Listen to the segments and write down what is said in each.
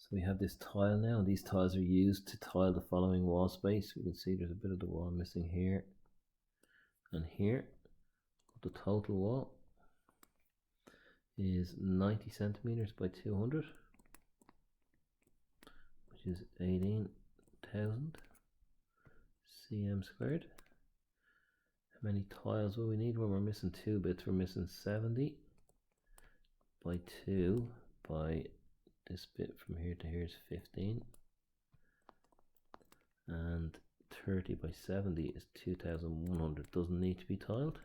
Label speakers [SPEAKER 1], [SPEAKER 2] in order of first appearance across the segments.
[SPEAKER 1] So we have this tile now, and these tiles are used to tile the following wall space. We can see there's a bit of the wall missing here and here. The total wall is 90 centimeters by 200, which is 18,000 cm squared. How many tiles will we need? Well, we're missing 2 bits. We're missing 70 by 2 by this bit from here to here is 15, and 30 by 70 is 2,100. Doesn't need to be tiled.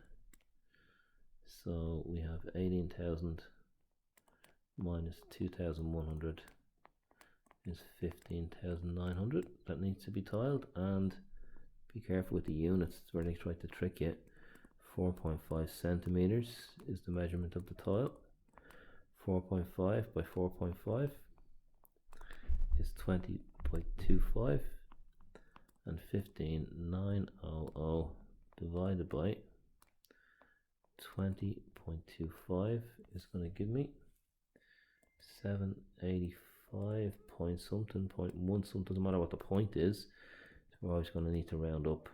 [SPEAKER 1] So we have 18,000 minus 2,100 is 15,900. That needs to be tiled, and be careful with the units where they try to trick you. 4.5 centimeters is the measurement of the tile. 4.5 by 4.5 is 20.25, and 15,900 divided by 20.25 is going to give me 785 point something, point one something. Doesn't matter what the point is, we're always going to need to round up.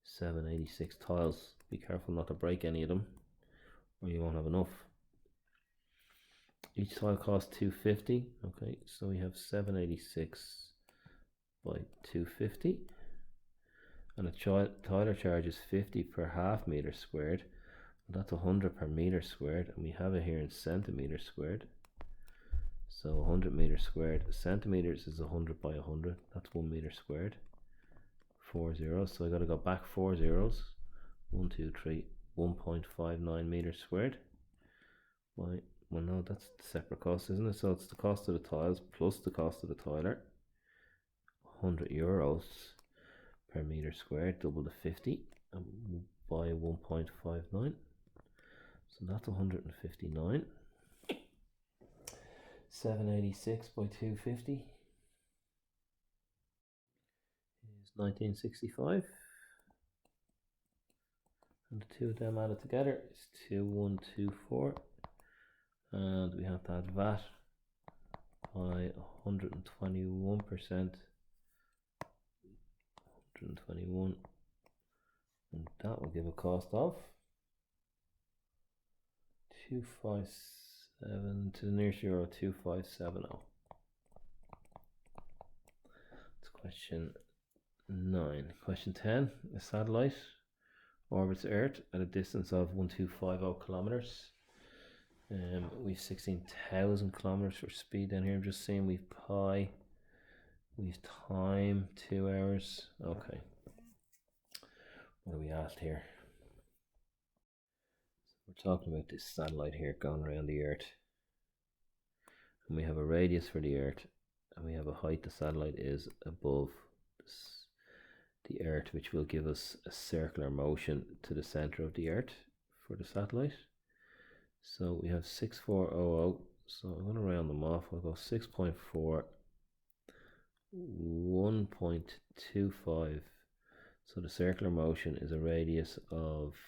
[SPEAKER 1] 786 tiles. Be careful not to break any of them, or you won't have enough. Each tile costs 250. Okay, so we have 786 by 250, and a tiler charge is 50 per half meter squared. That's 100 per meter squared, and we have it here in centimeters squared. So 100 meters squared. Centimeters is 100 by 100. That's 1 meter squared. 4 zeros. So I got to go back 4 zeros. 1, 2, 3. 1.59 meters squared. Well, no, that's the separate cost, isn't it? So it's the cost of the tiles plus the cost of the tiler. 100 euros per meter squared. Double the 50 and by 1.59. So that's 159. 786 by 250 is 1965. And the two of them added together is 2124. And we have to add VAT by 121%. 121. And that will give a cost of 257 to the nearest euro 2570. That's question 9. Question 10. A satellite orbits Earth at a distance of 1250 kilometers. We've 16,000 kilometers for speed down here. I'm just saying we've pi, we've time 2 hours. Okay. What are we asked here? We're talking about this satellite here going around the Earth, and we have a radius for the Earth, and we have a height the satellite is above the Earth, which will give us a circular motion to the center of the Earth for the satellite. So we have 6400. So I'm going to round them off. I'll go 6.4, 1.25. So the circular motion is a radius of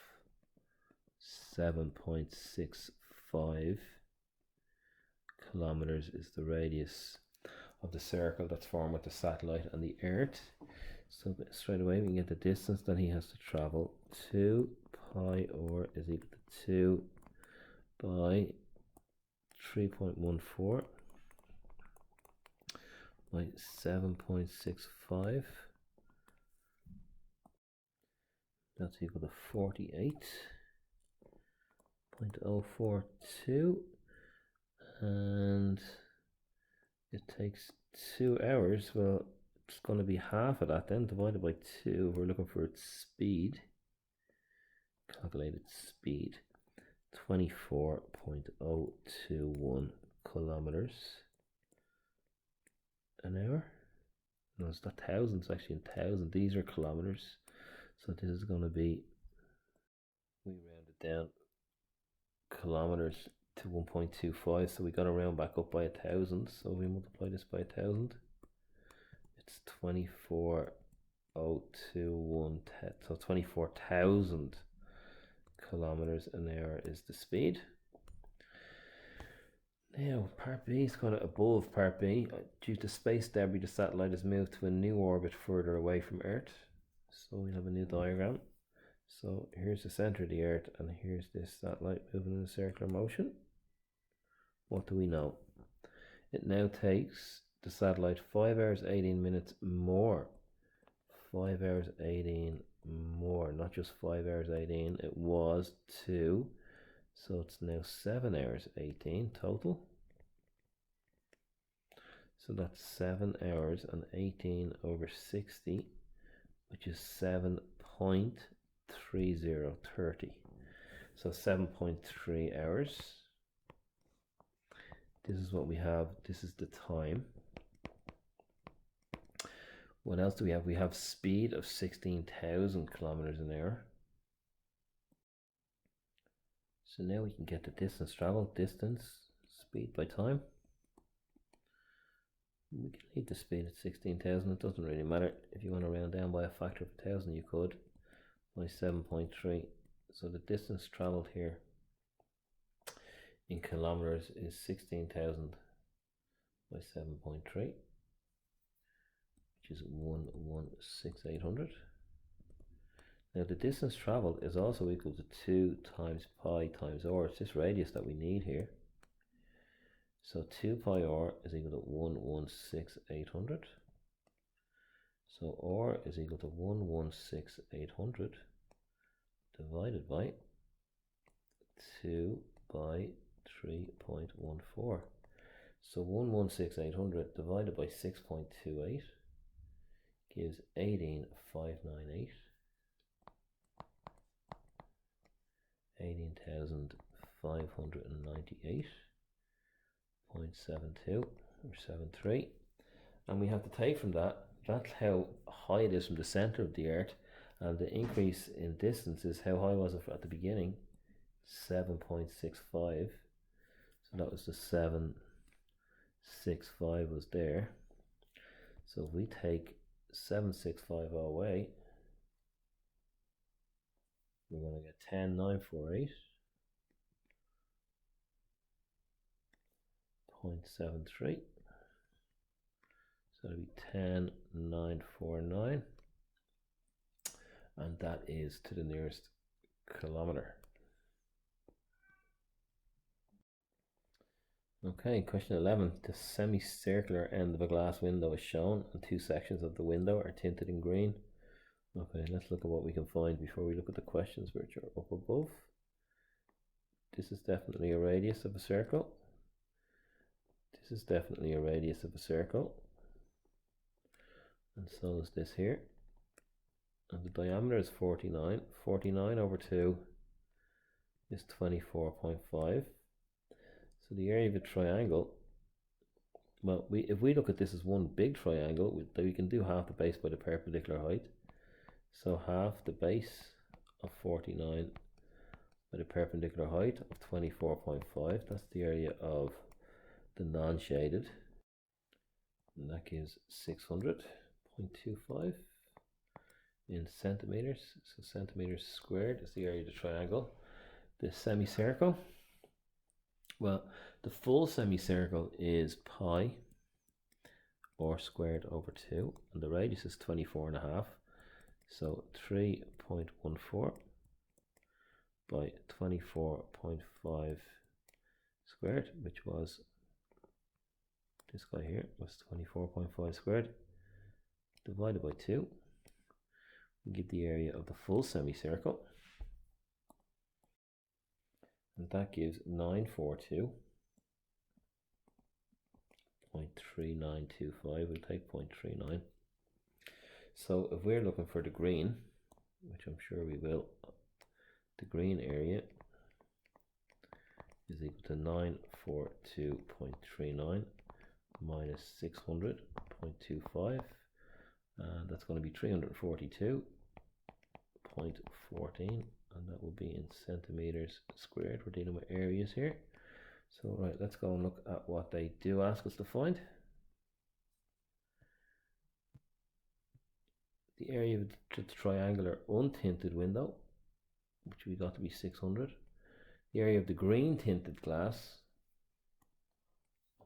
[SPEAKER 1] 7.65 kilometers is the radius of the circle that's formed with the satellite and the Earth. So straight away we can get the distance that he has to travel. 2 pi r is equal to 2 by 3.14 by 7.65. That's equal to 48.042, and it takes 2 hours. Well, it's going to be half of that then, divided by 2. We're looking for its speed. Calculated speed, 24.021 kilometers an hour. No, it's not thousands, actually in thousand. These are kilometers. So this is going to be, we round it down, kilometers to 1.25. So we got to round back up by 1,000. So we multiply this by 1,000. It's 24.021. So 24,000 kilometers an hour is the speed. Now, part B is kind of above part B. Due to space debris, the satellite is moved to a new orbit further away from Earth. So we have a new diagram. So here's the center of the Earth, and here's this satellite moving in a circular motion. What do we know? It now takes the satellite 5 hours 18 minutes more. 5 hours 18 more, not just 5 hours 18, it was 2. So it's now 7 hours 18 total. So that's 7 hours and 18 over 60, which is 7.3030. So 7.3 hours. This is what we have. This is the time. What else do we have? We have speed of 16,000 kilometers an hour. So now we can get the distance traveled, distance, speed by time. We can leave the speed at 16,000. It doesn't really matter. If you want to round down by a factor of 1,000, you could, by 7.3. So the distance traveled here in kilometers is 16,000 by 7.3, which is 1,16800. Now the distance traveled is also equal to 2 times pi times r. It's this radius that we need here. So 2 pi r is equal to 1,16800. So r is equal to 1,16800 divided by 2 by 3.14. So 1,16800 divided by 6.28 gives 18,598. 18,598.72 or 73, and we have to take from that, that's how high it is from the center of the Earth, and the increase in distance is how high was it at the beginning? 7.65. So that was the 765 was there. So if we take 765 away, we're going to get 10,948.73. So it'll be 10,949, and that is to the nearest kilometer. Okay, question 11. The semicircular end of a glass window is shown, and 2 sections of the window are tinted in green. Okay, let's look at what we can find before we look at the questions which are up above. This is definitely a radius of a circle. This is definitely a radius of a circle. And so is this here. And the diameter is 49. 49 over 2 is 24.5. So the area of a triangle, well, if we look at this as one big triangle, we can do half the base by the perpendicular height. So half the base of 49 by the perpendicular height of 24.5, that's the area of the non-shaded, and that gives 600.25 in centimeters. So centimeters squared is the area of the triangle. The semicircle, well, the full semicircle is pi r squared over 2, and the radius is 24.5. So 3.14 by 24.5 squared, which was this guy here, was 24.5 squared, divided by 2. We get the area of the full semicircle, and that gives 942.3925. We'll take 0.39. So if we're looking for the green, which I'm sure we will, the green area is equal to 942.39 minus 600.25, and that's going to be 342.14, and that will be in centimeters squared. We're dealing with areas here. So right, let's go and look at what they do ask us to find. The area of the triangular untinted window, which we got to be 600. The area of the green tinted glass,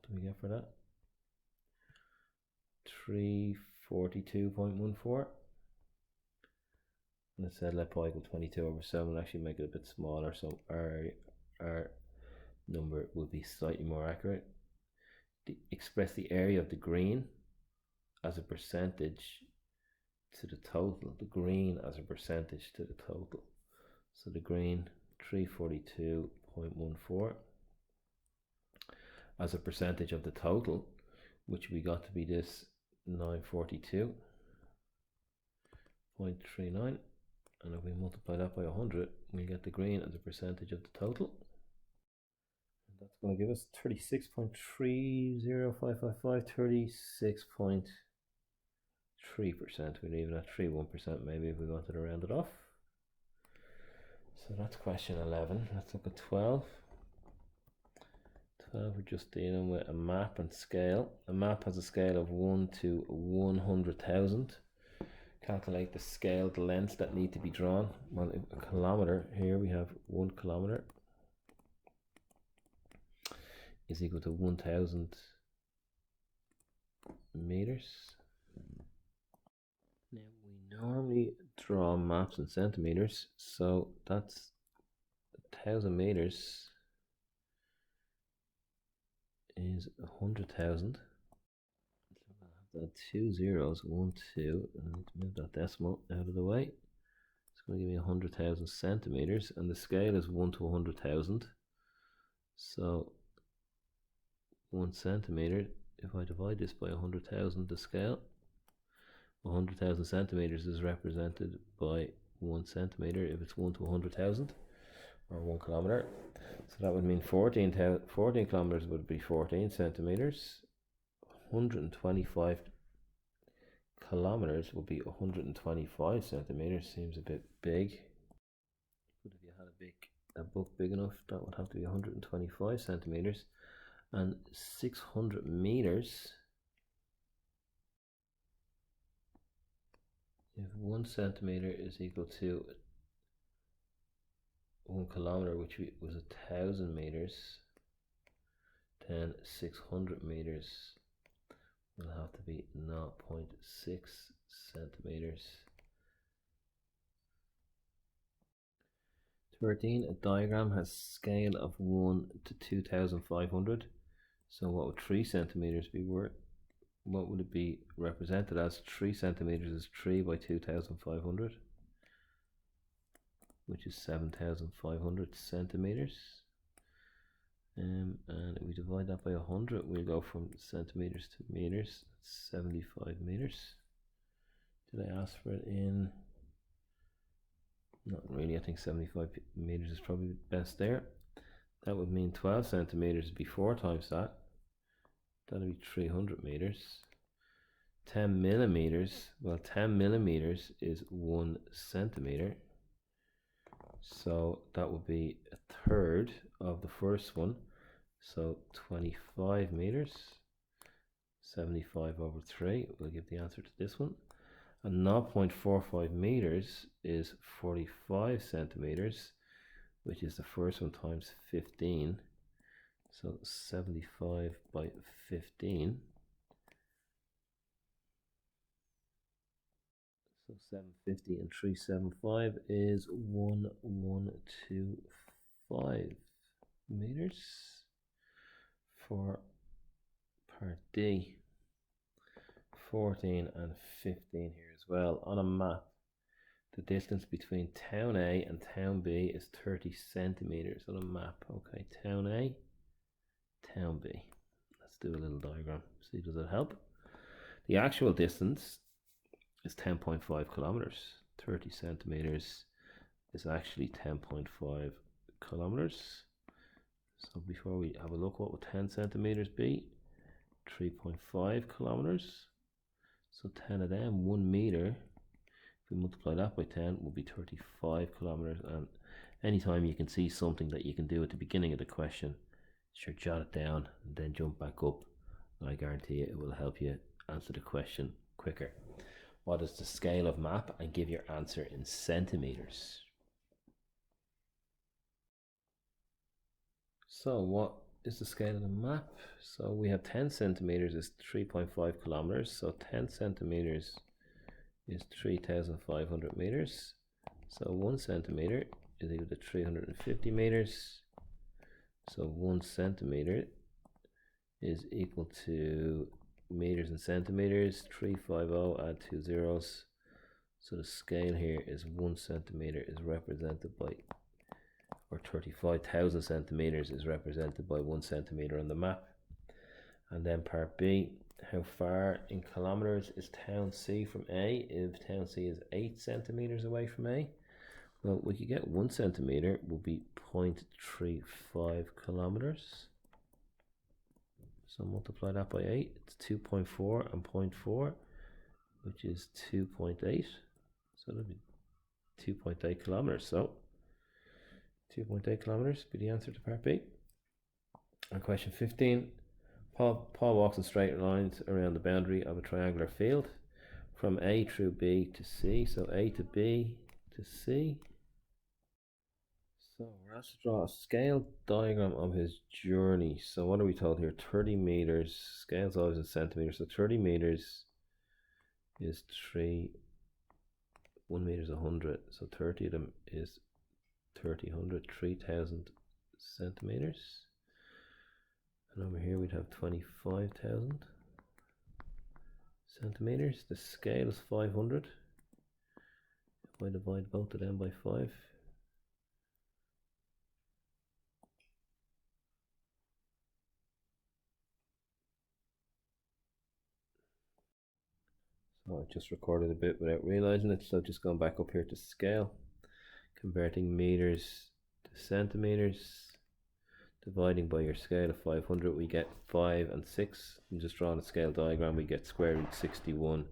[SPEAKER 1] do we get for that? 342.14. And it said let pi equal 22 over 7. We'll actually make it a bit smaller, so our number will be slightly more accurate. Express the area of the green as a percentage to the total. The green as a percentage to the total. So the green 342.14 as a percentage of the total, which we got to be this 942.39, and if we multiply that by 100, we get the green as a percentage of the total. And that's going to give us 36.30555, 36.3%. We'd even at 31% maybe if we wanted to round it off. So that's question 11. Let's look at 12. 12, we're just dealing with a map and scale. A map has a scale of 1 to 100,000. Calculate the scale, the lengths that need to be drawn. Well, a kilometer, here we have 1 kilometer is equal to 1,000 meters. Now we normally draw maps in centimeters, so that's 1,000 meters is 100,000. The 2 zeros, 1, 2, and move that decimal out of the way. It's going to give me 100,000 centimeters, and the scale is 1 to 100,000. So 1 centimeter, if I divide this by 100,000, the scale, 100,000 centimeters is represented by 1 centimeter if it's 1 to 100,000, or 1 kilometer. So that would mean 14 kilometers would be 14 centimeters. 125 kilometers would be 125 centimeters. Seems a bit big. But if you had a book big enough, that would have to be 125 centimeters. And 600 meters, if 1 centimeter is equal to 1 kilometer, which was 1,000 meters, then 600 meters will have to be 0.6 centimeters. 13, a diagram has scale of 1 to 2,500. So what would 3 centimeters be worth? What would it be represented as? 3 centimeters is 3 by 2,500, which is 7,500 centimeters. And if we divide that by 100, we'll go from centimeters to meters. That's 75 meters. Did I ask for it in? Not really. I think 75 meters is probably best there. That would mean 12 centimeters would be 4 times that. That'll be 300 meters. 10 millimeters. Well, 10 millimeters is 1 centimeter. So that would be a third of the first one. So 25 meters. 75 over 3 will give the answer to this one. And 0.45 meters is 45 centimeters, which is the first one times 15. So 75 by 15. So 750 and 375 is 1125 meters for part D. 14 and 15 here as well. On a map, the distance between town A and town B is 30 centimeters on a map. Okay, town A, town B. Let's do a little diagram. See, does it help? The actual distance is 10.5 kilometers. 30 centimeters is actually 10.5 kilometers. So before we have a look, what would 10 centimeters be? 3.5 kilometers. So 10 of them, 1 meter, if we multiply that by 10, will be 35 kilometers. And anytime you can see something that you can do at the beginning of the question, sure, jot it down and then jump back up. And I guarantee you it will help you answer the question quicker. What is the scale of map? And give your answer in centimeters. So what is the scale of the map. So we have 10 centimeters is 3.5 kilometers. So 10 centimeters is 3,500 meters. So 1 centimeter is equal to 350 meters. So 1 centimeter is equal to meters and centimeters. 350, add 2 zeros. So the scale here is 1 centimeter is represented by, or 35,000 centimeters is represented by 1 centimeter on the map. And then part B, how far in kilometers is town C from A? If town C is 8 centimeters away from A, well, we could get 1 centimeter will be 0.35 kilometers. So multiply that by 8, it's 2.4 and 0.4, which is 2.8. So that'll be 2.8 kilometers. So 2.8 kilometers be the answer to part B. And question 15. Paul walks in straight lines around the boundary of a triangular field from A through B to C. So A to B to C. So we're asked to draw a scale diagram of his journey. So what are we told here? 30 meters. Scale's always in centimeters. So 30 meters is 1 meter is 100. So 30 of them is 3,000, 3,000 centimeters. And over here we'd have 25,000 centimeters. The scale is 500. If I divide both of them by 5, so I just recorded a bit without realizing it. So just going back up here to scale, converting meters to centimeters, dividing by your scale of 500, we get 5 and 6. I'm just drawing a scale diagram. We get square root 61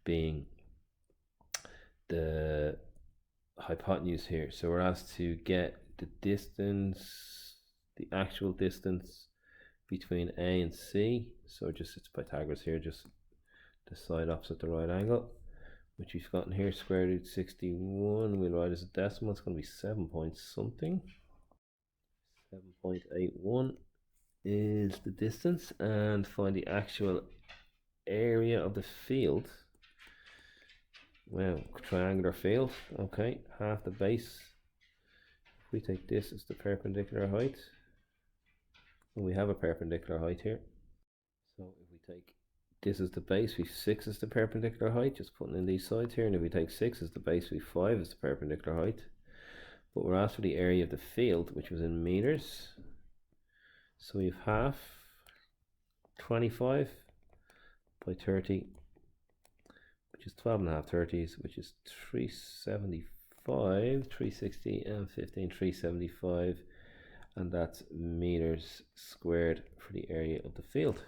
[SPEAKER 1] being the hypotenuse here. So we're asked to get the distance, the actual distance between A and C. So just it's Pythagoras here, just the side opposite the right angle, which we've gotten here, square root 61. We'll write as a decimal. It's going to be 7 point something. 7.81 is the distance, and find the actual area of the field. Well, triangular field, okay, half the base. If we take this as the perpendicular height, and we have a perpendicular height here. So if we take this as the base, we 6 is the perpendicular height, just putting in these sides here, and if we take 6 as the base, we 5 is the perpendicular height. But we're asked for the area of the field, which was in meters. So we have half 25 by 30, which is 12 and a half 30s, which is 375, 360 and 15, 375, and that's meters squared for the area of the field.